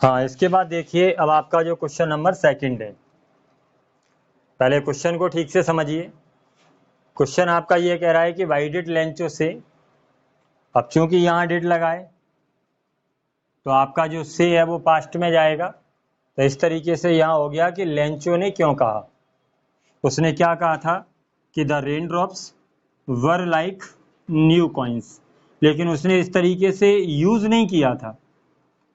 हाँ, इसके बाद देखिए अब आपका जो क्वेश्चन नंबर सेकंड है। पहले क्वेश्चन को ठीक से समझिए। क्वेश्चन आपका ये कह रहा है कि वाई डिड लेंचो से, अब चूंकि यहाँ डिड लगाए तो आपका जो से है वो पास्ट में जाएगा। तो इस तरीके से यहाँ हो गया कि लेंचो ने क्यों कहा, उसने क्या कहा था कि the rain drops were like new coins, लेकिन उसने इस तरीके से यूज नहीं किया था।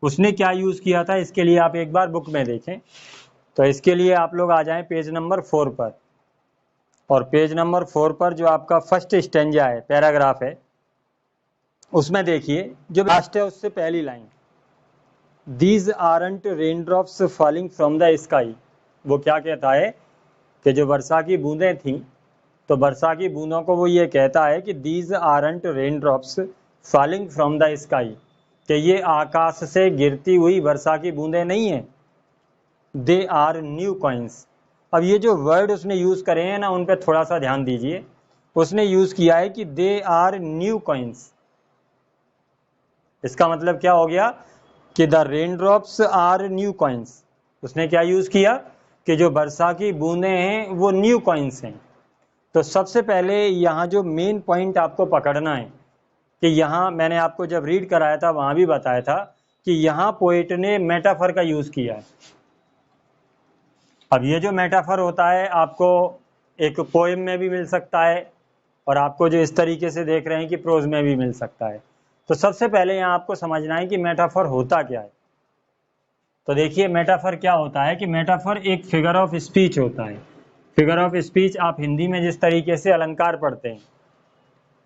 उसने क्या यूज किया था, इसके लिए आप एक बार बुक में देखें। तो इसके लिए आप लोग आ जाएं पेज नंबर 4 पर, और पेज नंबर 4 पर जो आपका फर्स्ट स्टेंजा है, पैराग्राफ है, उसमें देखिए जो लास्ट है उससे पहली line, these aren't rain drops falling from the sky. वो क्या कहता है कि जो वर्षा की बूंदें थीं, तो वर्षा की बूंदों को वो ये कहता है कि these aren't rain drops falling from the sky, कि ये आकाश से गिरती हुई वर्षा की बूंदें नहीं हैं, दे आर न्यू कॉइन्स। अब ये जो वर्ड उसने यूज करे हैं ना, उन पे थोड़ा सा ध्यान दीजिए। उसने यूज किया है कि दे आर न्यू कॉइन्स। इसका मतलब क्या हो गया कि the rain drops are new coins. उसने क्या यूज किया कि जो वर्षा की बूंदें हैं वो न्यू कॉइन्स हैं। तो सबसे पहले यहाँ जो मेन पॉइंट आपको पकड़ना है कि यहाँ मैंने आपको जब रीड कराया था वहां भी बताया था कि यहाँ पोएट ने मेटाफर का यूज किया है। अब ये जो मेटाफर होता है आपको एक पोएम में भी मिल सकता है, और आपको जो इस तरीके से देख रहे हैं कि प्रोज में भी मिल सकता है। तो सबसे पहले यहाँ आपको समझना है कि मेटाफर होता क्या है। तो देखिए मेटाफर क्या होता है कि मेटाफर एक फिगर ऑफ स्पीच होता है। फिगर ऑफ स्पीच आप हिंदी में जिस तरीके से अलंकार पढ़ते हैं,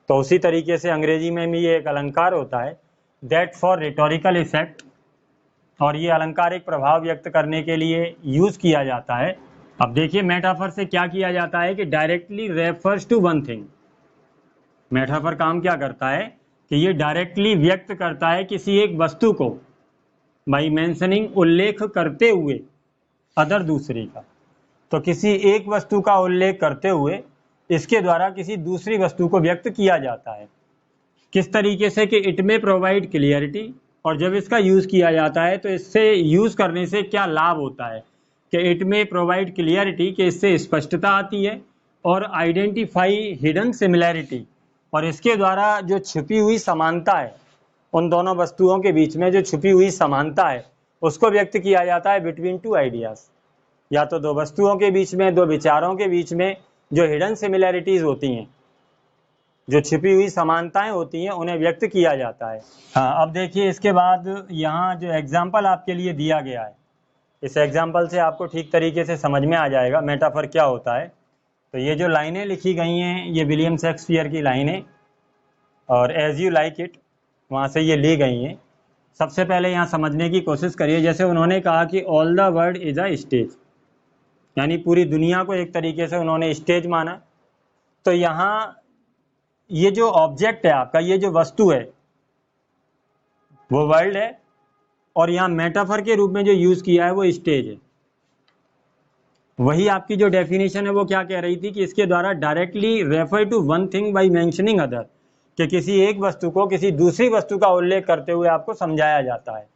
तो उसी तरीके से अंग्रेजी में भी ये एक अलंकार होता है, दैट फॉर रिटोरिकल इफेक्ट। और ये अलंकार एक प्रभाव व्यक्त करने के लिए यूज किया जाता है। अब देखिए मेटाफर से क्या किया जाता है कि directly refers to one thing. Metaphor काम क्या करता है कि ये डायरेक्टली व्यक्त करता है किसी एक वस्तु को, बाई मेंशनिंग, उल्लेख करते हुए, अदर, दूसरी का। तो किसी एक वस्तु का उल्लेख करते हुए इसके द्वारा किसी दूसरी वस्तु को व्यक्त किया जाता है। किस तरीके से कि इट में प्रोवाइड क्लियरिटी, और जब इसका यूज किया जाता है तो इससे यूज करने से क्या लाभ होता है कि इट में प्रोवाइड क्लियरिटी, कि इससे स्पष्टता आती है, और आइडेंटिफाई हिडन सिमिलैरिटी, और इसके द्वारा जो छिपी हुई समानता है, उन दोनों वस्तुओं के बीच में जो छिपी हुई समानता है उसको व्यक्त किया जाता है बिटवीन टू आइडियाज। या तो दो वस्तुओं के बीच में, दो विचारों के बीच में जो हिडन सिमिलैरिटीज होती हैं, जो छिपी हुई समानताएं होती हैं, उन्हें व्यक्त किया जाता है। हाँ, अब देखिए इसके बाद यहाँ जो एग्जाम्पल आपके लिए दिया गया है, इस एग्जाम्पल से आपको ठीक तरीके से समझ में आ जाएगा मेटाफर क्या होता है। तो ये जो लाइनें लिखी गई हैं ये विलियम शेक्सपियर की लाइनें, और एज यू लाइक इट वहाँ से ये ली गई हैं। सबसे पहले यहाँ समझने की कोशिश करिए। जैसे उन्होंने कहा कि all the world is a stage, यानी पूरी दुनिया को एक तरीके से उन्होंने स्टेज माना। तो यहाँ ये जो ऑब्जेक्ट है आपका, ये जो वस्तु है वो वर्ल्ड है, और यहाँ मेटाफर के रूप में जो यूज किया है वो स्टेज है। वही आपकी जो डेफिनेशन है वो क्या कह रही थी कि इसके द्वारा directly refer to one thing by mentioning other, कि किसी एक वस्तु को किसी दूसरी वस्तु का उल्लेख करते हुए आपको समझाया जाता है।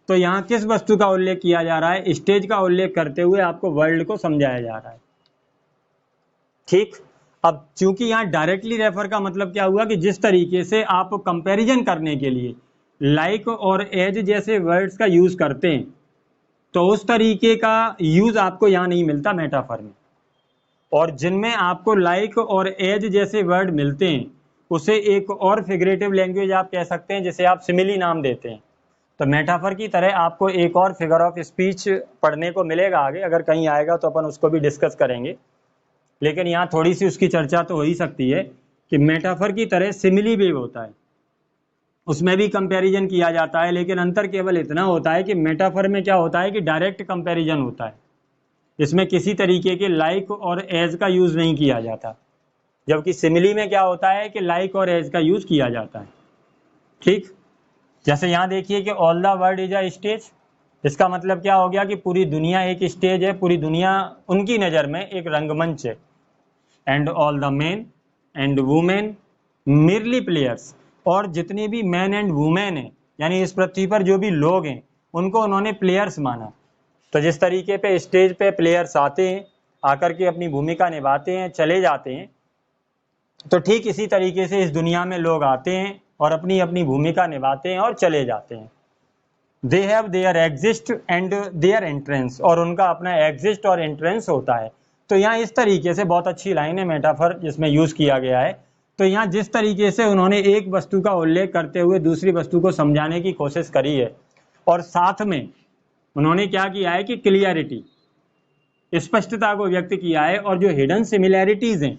तो यहाँ किस वस्तु का उल्लेख किया जा रहा है? स्टेज का उल्लेख करते हुए आपको वर्ल्ड को समझाया जा रहा है। ठीक। अब चूंकि यहाँ डायरेक्टली रेफर का मतलब क्या हुआ कि जिस तरीके से आप कंपैरिजन करने के लिए लाइक और एज जैसे वर्ड्स का यूज करते हैं, तो उस तरीके का यूज आपको यहाँ नहीं मिलता मेटाफर में। और जिनमें आपको लाइक और एज जैसे वर्ड मिलते हैं उसे एक और फिगरेटिव लैंग्वेज आप कह सकते हैं, जिसे आप सिमिली नाम देते हैं। तो मेटाफर की तरह आपको एक और फिगर ऑफ स्पीच पढ़ने को मिलेगा आगे, अगर कहीं आएगा तो अपन उसको भी डिस्कस करेंगे। लेकिन यहाँ थोड़ी सी उसकी चर्चा तो हो ही सकती है कि मेटाफर की तरह सिमिली भी होता है, उसमें भी कंपैरिजन किया जाता है। लेकिन अंतर केवल इतना होता है कि मेटाफर में क्या होता है कि डायरेक्ट कंपैरिजन होता है, इसमें किसी तरीके के लाइक और एज का यूज नहीं किया जाता। जबकि सिमिली में क्या होता है कि लाइक और एज का यूज किया जाता है। ठीक। जैसे यहाँ देखिए कि all the world is a stage, इसका मतलब क्या हो गया कि पूरी दुनिया एक स्टेज है, पूरी दुनिया उनकी नज़र में एक रंगमंच है। And all the man and women merely players, और जितने भी मैन एंड वुमेन हैं, यानी इस पृथ्वी पर जो भी लोग हैं उनको उन्होंने प्लेयर्स माना। तो जिस तरीके पे स्टेज पे प्लेयर्स आते हैं, आकर के अपनी भूमिका निभाते हैं, चले जाते हैं, तो ठीक इसी तरीके से इस दुनिया में लोग आते हैं और अपनी अपनी भूमिका निभाते हैं और चले जाते हैं। They have their exits and their entrance, और उनका अपना एग्जिस्ट और एंट्रेंस होता है। तो यहाँ इस तरीके से बहुत अच्छी लाइन है मेटाफर जिसमें यूज किया गया है। तो यहाँ जिस तरीके से उन्होंने एक वस्तु का उल्लेख करते हुए दूसरी वस्तु को समझाने की कोशिश करी है, और साथ में उन्होंने क्या किया है कि क्लियरिटी, स्पष्टता को व्यक्त किया है। और जो हिडन सिमिलैरिटीज हैं,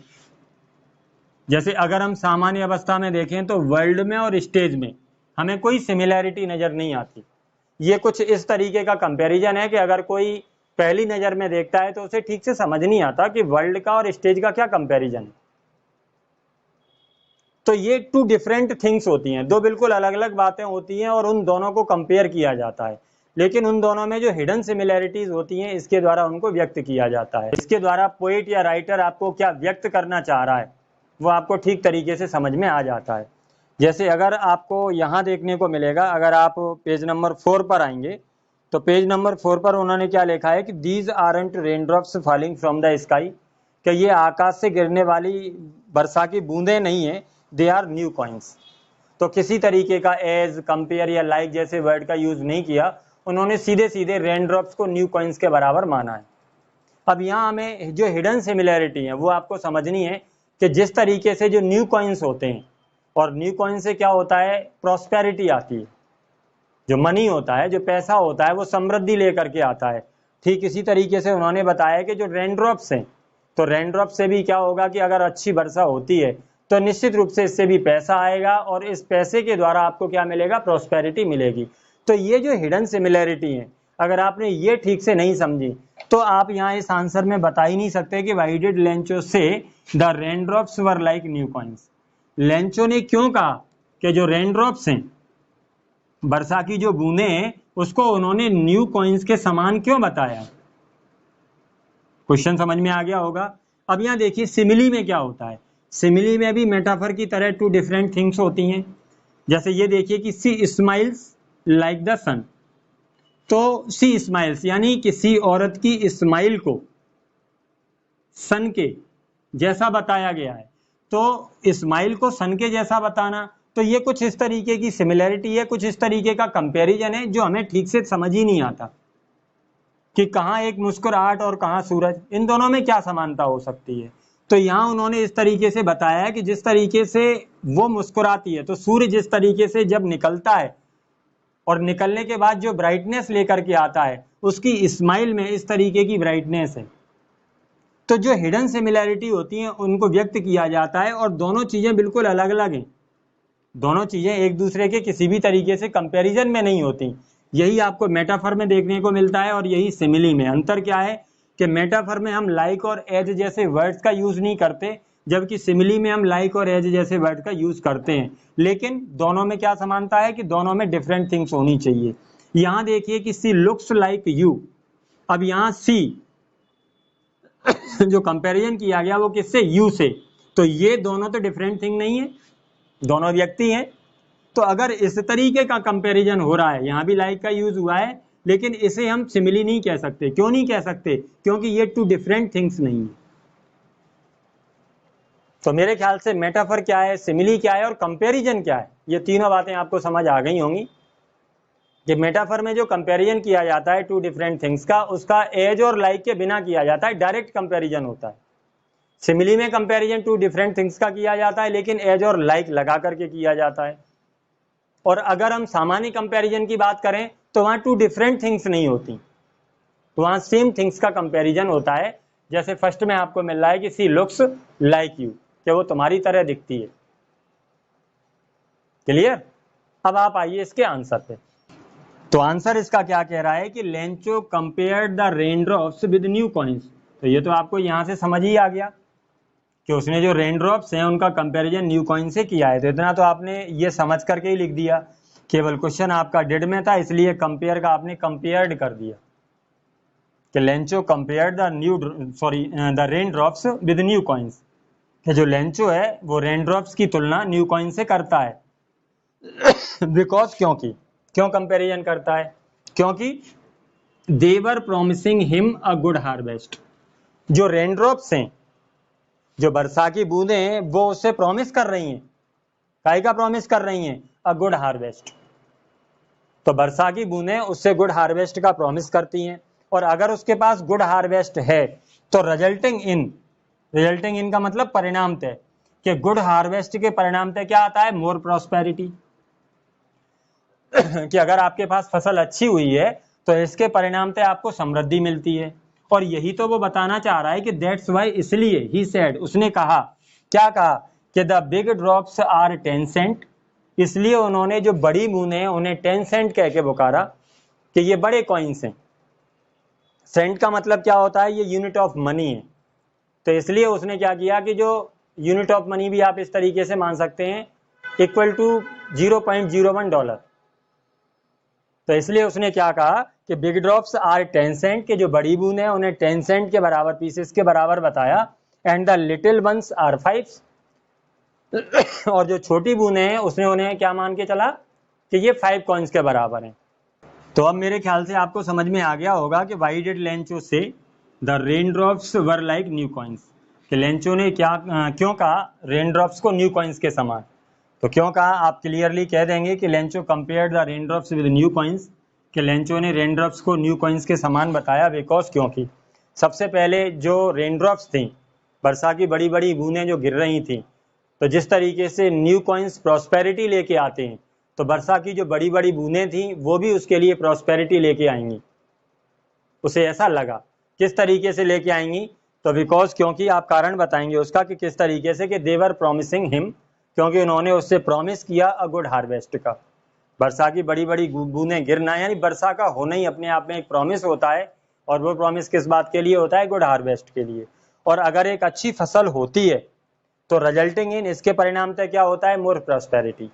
जैसे अगर हम सामान्य अवस्था में देखें तो वर्ल्ड में और स्टेज में हमें कोई सिमिलैरिटी नजर नहीं आती। ये कुछ इस तरीके का कंपैरिजन है कि अगर कोई पहली नजर में देखता है तो उसे ठीक से समझ नहीं आता कि वर्ल्ड का और स्टेज का क्या कंपैरिजन है। तो ये टू डिफरेंट थिंग्स होती हैं, दो बिल्कुल अलग अलग बातें होती हैं और उन दोनों को कंपेयर किया जाता है। लेकिन उन दोनों में जो हिडन सिमिलैरिटीज होती हैं, इसके द्वारा उनको व्यक्त किया जाता है। इसके द्वारा पोएट या राइटर आपको क्या व्यक्त करना चाह रहा है वो आपको ठीक तरीके से समझ में आ जाता है। जैसे अगर आपको यहाँ देखने को मिलेगा, अगर आप पेज नंबर 4 पर आएंगे तो पेज नंबर 4 पर उन्होंने क्या लिखा है कि these aren't raindrops falling from the sky, कि ये आकाश से गिरने वाली वर्षा की बूंदें नहीं है, दे आर न्यू कॉइन्स। तो किसी तरीके का एज, कंपेयर या लाइक जैसे वर्ड का यूज नहीं किया, उन्होंने सीधे सीधे रेनड्रॉप्स को न्यू कॉइन्स के बराबर माना है। अब यहाँ हमें जो हिडन सिमिलैरिटी है वो आपको समझनी है कि जिस तरीके से जो न्यू कॉइन्स होते हैं, और न्यू कॉइन से क्या होता है, प्रॉस्पेरिटी आती है, जो मनी होता है, जो पैसा होता है वो समृद्धि लेकर के आता है। ठीक इसी तरीके से उन्होंने बताया कि जो रेनड्रॉप्स हैं, तो रेनड्रॉप से भी क्या होगा कि अगर अच्छी वर्षा होती है तो निश्चित रूप से इससे भी पैसा आएगा और इस पैसे के द्वारा आपको क्या मिलेगा, प्रॉस्पेरिटी मिलेगी। तो ये जो हिडन सिमिलैरिटी है, अगर आपने ये ठीक से नहीं समझी तो आप यहाँ इस आंसर में बता ही नहीं सकते कि व्हाई डिड लेंचो से the raindrops were like new coins. Lencho ने क्यों कहा कि जो रेनड्रॉप्स हैं, वर्षा की जो बूंदें हैं, उसको उन्होंने न्यू कॉइन्स के समान क्यों बताया। क्वेश्चन समझ में आ गया होगा। अब यहाँ देखिए सिमिली में क्या होता है। सिमिली में भी मेटाफर की तरह टू डिफरेंट थिंग्स होती हैं। जैसे ये देखिए कि सी स्माइल्स लाइक द सन, तो सी स्माइल्स यानी किसी औरत की स्माइल को सन के जैसा बताया गया है। तो स्माइल को सन के जैसा बताना, तो ये कुछ इस तरीके की सिमिलैरिटी है, कुछ इस तरीके का कंपैरिजन है जो हमें ठीक से समझ ही नहीं आता कि कहाँ एक मुस्कुराहट और कहाँ सूरज, इन दोनों में क्या समानता हो सकती है। तो यहाँ उन्होंने इस तरीके से बताया है कि जिस तरीके से वो मुस्कुराती है, तो सूर्य जिस तरीके से जब निकलता है और निकलने के बाद जो ब्राइटनेस लेकर के आता है, उसकी स्माइल में इस तरीके की ब्राइटनेस है। तो जो हिडन सिमिलैरिटी होती हैं उनको व्यक्त किया जाता है, और दोनों चीजें बिल्कुल अलग अलग हैं। दोनों चीजें एक दूसरे के किसी भी तरीके से कंपैरिजन में नहीं होती। यही आपको मेटाफर में देखने को मिलता है और यही सिमिली में। अंतर क्या है कि मेटाफर में हम लाइक और एज जैसे वर्ड्स का यूज नहीं करते, जबकि सिमिली में हम लाइक और एज जैसे वर्ड का यूज करते हैं। लेकिन दोनों में क्या समानता है कि दोनों में डिफरेंट थिंग्स होनी चाहिए। यहाँ देखिए कि सी लुक्स लाइक यू। अब यहाँ सी जो कंपैरिजन किया गया वो किससे, यू से। तो ये दोनों तो डिफरेंट थिंग नहीं है, दोनों व्यक्ति हैं। तो अगर इस तरीके का कंपैरिजन हो रहा है, यहाँ भी लाइक का यूज हुआ है, लेकिन इसे हम सिमिली नहीं कह सकते। क्यों नहीं कह सकते, क्योंकि ये टू डिफरेंट थिंग्स नहीं है। तो मेरे ख्याल से मेटाफर क्या है, सिमिली क्या है और कंपैरिजन क्या है, ये तीनों बातें आपको समझ आ गई होंगी। कि मेटाफर में जो कंपैरिजन किया जाता है टू डिफरेंट थिंग्स का, उसका एज और लाइक के बिना किया जाता है, डायरेक्ट कंपैरिजन होता है। सिमिली में कंपैरिजन टू डिफरेंट थिंग्स का किया जाता है, लेकिन एज और लाइक लगा करके किया जाता है। और अगर हम सामान्य कंपैरिजन की बात करें तो वहां टू डिफरेंट थिंग्स नहीं होती, तो वहां सेम थिंग्स का कंपैरिजन होता है। जैसे फर्स्ट में आपको मिल रहा है कि सी लुक्स लाइक यू, कि वो तुम्हारी तरह दिखती है। क्लियर। अब आप आइए इसके आंसर पे। तो आंसर इसका क्या कह रहा है कि Lencho compared the raindrops with new coins. तो ये तो आपको यहां से समझ ही आ गया कि उसने जो रेनड्रॉप्स हैं उनका कंपैरिजन न्यू कॉइन से किया है। तो इतना तो आपने ये समझ करके ही लिख दिया, केवल क्वेश्चन आपका डिड में था इसलिए कंपेयर का आपने कंपेयर्ड कर दिया कि Lencho compared the raindrops with new coins, कि जो लेंचो है वो रेनड्रॉप्स की तुलना न्यू कॉइन से करता है। बिकॉज क्योंकि क्यों कंपैरिजन करता है, क्योंकि they were promising him a good harvest. जो रेनड्रॉप्स हैं, जो वर्षा की बूंदें हैं, वो उससे प्रॉमिस कर रही हैं, काय का प्रॉमिस कर रही हैं? अ गुड हार्वेस्ट। तो वर्षा की बूंदें उससे गुड हार्वेस्ट का प्रॉमिस करती हैं, और अगर उसके पास गुड हार्वेस्ट है तो रिजल्टिंग इन का मतलब परिणामतः, कि गुड हार्वेस्ट के परिणामतः क्या आता है? मोर प्रॉस्पेरिटी। कि अगर आपके पास फसल अच्छी हुई है तो इसके परिणामतः आपको समृद्धि मिलती है। और यही तो वो बताना चाह रहा है कि दैट्स वाई, इसलिए ही सेड, उसने कहा, क्या कहा? कि the big drops are 10 cent. इसलिए उन्होंने जो बड़ी बूंदें हैं उन्हें 10 सेंट कह के पुकारा कि ये बड़े कॉइन्स हैं। सेंट का मतलब क्या होता है? ये यूनिट ऑफ मनी है। तो इसलिए उसने क्या किया कि जो यूनिट ऑफ मनी भी आप इस तरीके से मान सकते हैं, इक्वल टू $0.01। तो इसलिए उसने क्या कहा कि बिग ड्रॉप्स आर 10 सेंट, के जो बड़ी बूंदें हैं उन्हें 10 सेंट के बराबर, पीसेस के बराबर बताया। And the little ones are 5। और जो छोटी बूंदें हैं उसने उन्हें क्या मान के चला कि ये 5 कॉइन्स के बराबर हैं। तो अब मेरे ख्याल से आपको समझ में आ गया होगा कि व्हाई डिड लेंचो से the rain drops were like new coins, कि लेंचो ने क्यों कहा रेन ड्रॉप्स को न्यू कॉइन्स के समान। तो क्यों कहा? आप क्लियरली कह देंगे कि Lencho compared the rain drops with new coins, कि लेंचो ने रेन ड्रॉप्स को न्यू कॉइन्स के समान बताया। बिकॉज, क्योंकि सबसे पहले जो रेन ड्रॉप्स थी, वर्षा की बड़ी बड़ी बूंदें जो गिर रही थी, तो जिस तरीके से न्यू कॉइन्स प्रॉस्पेरिटी लेके आते हैं, तो वर्षा की जो बड़ी बड़ी बूंदें थी वो भी उसके लिए प्रॉस्पेरिटी लेके आएंगी। उसे ऐसा लगा। किस तरीके से लेके आएंगी? तो बिकॉज, क्योंकि आप कारण बताएंगे उसका कि किस तरीके से, कि देवर प्रॉमिसिंग हिम, क्योंकि उन्होंने उससे प्रॉमिस किया अ गुड हार्वेस्ट का। वर्षा की बड़ी बड़ी बूंदें गिरना, यानी वर्षा का होना ही अपने आप में एक प्रॉमिस होता है। और वो प्रॉमिस किस बात के लिए होता है? गुड हार्वेस्ट के लिए। और अगर एक अच्छी फसल होती है तो रिजल्टिंग इन, इसके परिणामतः क्या होता है? मोर प्रॉस्पेरिटी,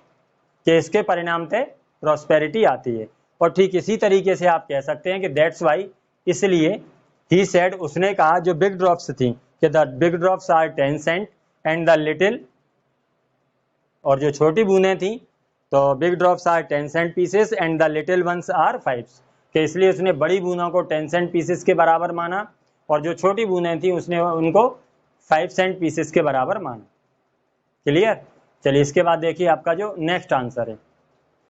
कि इसके परिणामतः प्रॉस्पेरिटी आती है। और ठीक इसी तरीके से आप कह सकते हैं कि दैट्स वाई, इसलिए ही सेड, उसने कहा, जो बिग ड्रॉप्स थी, कि the big drops are 10 cent and the little, और जो छोटी बूंदें थी, तो big drops are 10 cent pieces and the little ones are 5, कि इसलिए उसने बड़ी बूंदों को 10 सेंट पीसेस के बराबर माना, और जो छोटी बूंदें थी उसने उनको 5 सेंट पीसेस के बराबर माना। क्लियर? चलिए, इसके बाद देखिए आपका जो नेक्स्ट आंसर है।